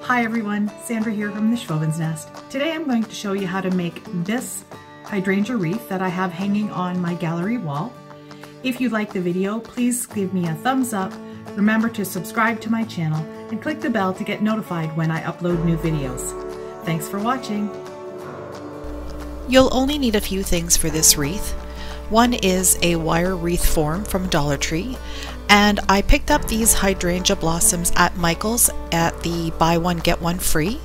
Hi everyone, Sandra here from the Schwoben's Nest. Today I'm going to show you how to make this hydrangea wreath that I have hanging on my gallery wall. If you like the video, please give me a thumbs up. Remember to subscribe to my channel and click the bell to get notified when I upload new videos. Thanks for watching. You'll only need a few things for this wreath. One is a wire wreath form from Dollar Tree, and I picked up these hydrangea blossoms at Michael's at the buy one get one free.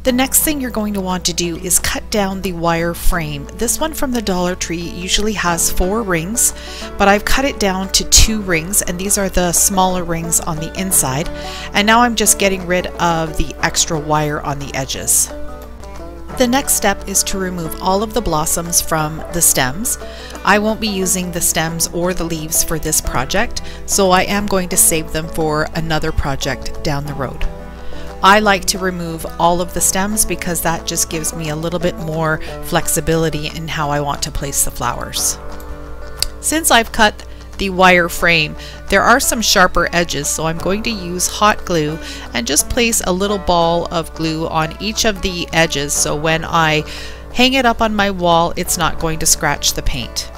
The next thing you're going to want to do is cut down the wire frame. This one from the Dollar Tree usually has 4 rings, but I've cut it down to 2 rings, and these are the smaller rings on the inside. And now I'm just getting rid of the extra wire on the edges. The next step is to remove all of the blossoms from the stems. I won't be using the stems or the leaves for this project, so I am going to save them for another project down the road. I like to remove all of the stems because that just gives me a little bit more flexibility in how I want to place the flowers. Since I've cut the wire frame, there are some sharper edges, so I'm going to use hot glue and just place a little ball of glue on each of the edges, so when I hang it up on my wall, it's not going to scratch the paint.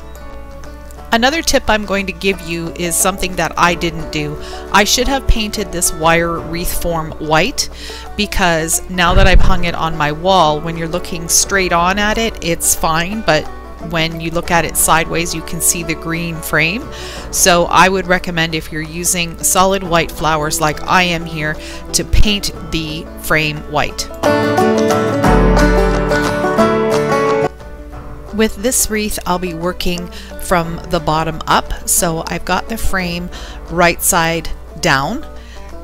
Another tip I'm going to give you is something that I didn't do. I should have painted this wire wreath form white, because now that I've hung it on my wall, when you're looking straight on at it, it's fine, but when you look at it sideways, you can see the green frame. So I would recommend, if you're using solid white flowers like I am here, to paint the frame white. With this wreath, I'll be working from the bottom up. So I've got the frame right side down,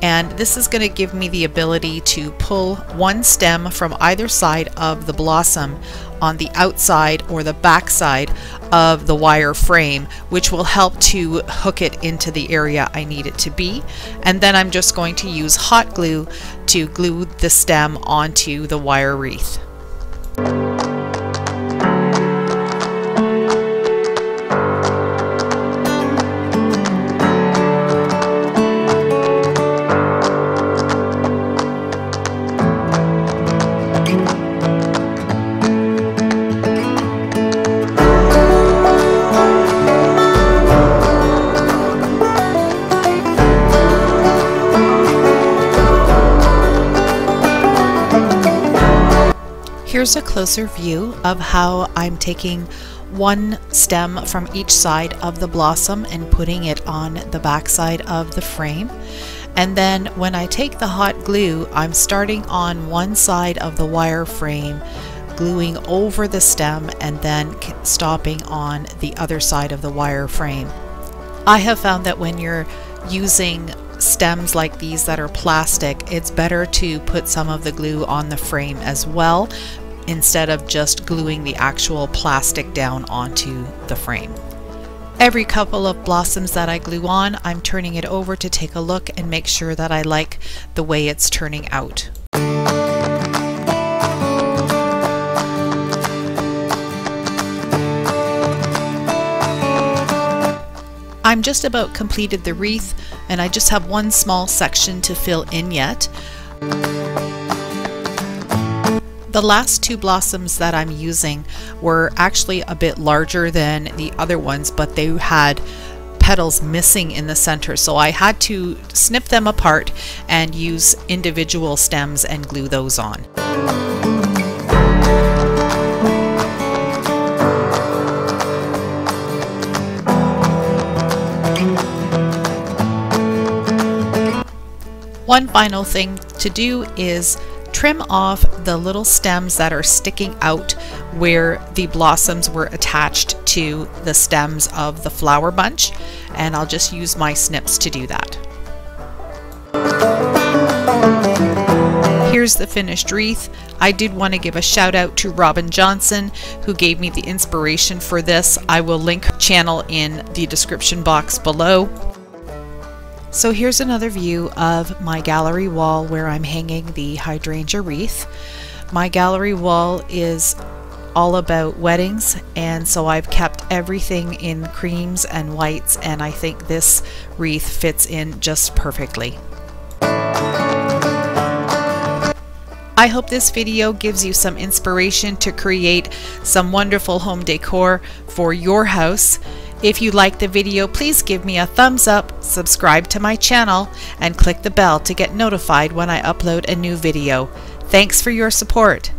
and this is going to give me the ability to pull one stem from either side of the blossom on the outside or the back side of the wire frame, which will help to hook it into the area I need it to be. And then I'm just going to use hot glue to glue the stem onto the wire wreath. Here's a closer view of how I'm taking one stem from each side of the blossom and putting it on the back side of the frame. And then when I take the hot glue, I'm starting on one side of the wire frame, gluing over the stem, and then stopping on the other side of the wire frame. I have found that when you're using stems like these that are plastic, it's better to put some of the glue on the frame as well, instead of just gluing the actual plastic down onto the frame. Every couple of blossoms that I glue on, I'm turning it over to take a look and make sure that I like the way it's turning out. I'm just about completed the wreath, and I just have one small section to fill in yet. The last 2 blossoms that I'm using were actually a bit larger than the other ones, but they had petals missing in the center, so I had to snip them apart and use individual stems and glue those on. One final thing to do is trim off the little stems that are sticking out where the blossoms were attached to the stems of the flower bunch, and I'll just use my snips to do that. Here's the finished wreath. I did want to give a shout out to Robin Johnson, who gave me the inspiration for this. I will link her channel in the description box below. So here's another view of my gallery wall where I'm hanging the hydrangea wreath. My gallery wall is all about weddings, and so I've kept everything in creams and whites, and I think this wreath fits in just perfectly. I hope this video gives you some inspiration to create some wonderful home decor for your house. If you like the video, please give me a thumbs up, subscribe to my channel, and click the bell to get notified when I upload a new video. Thanks for your support.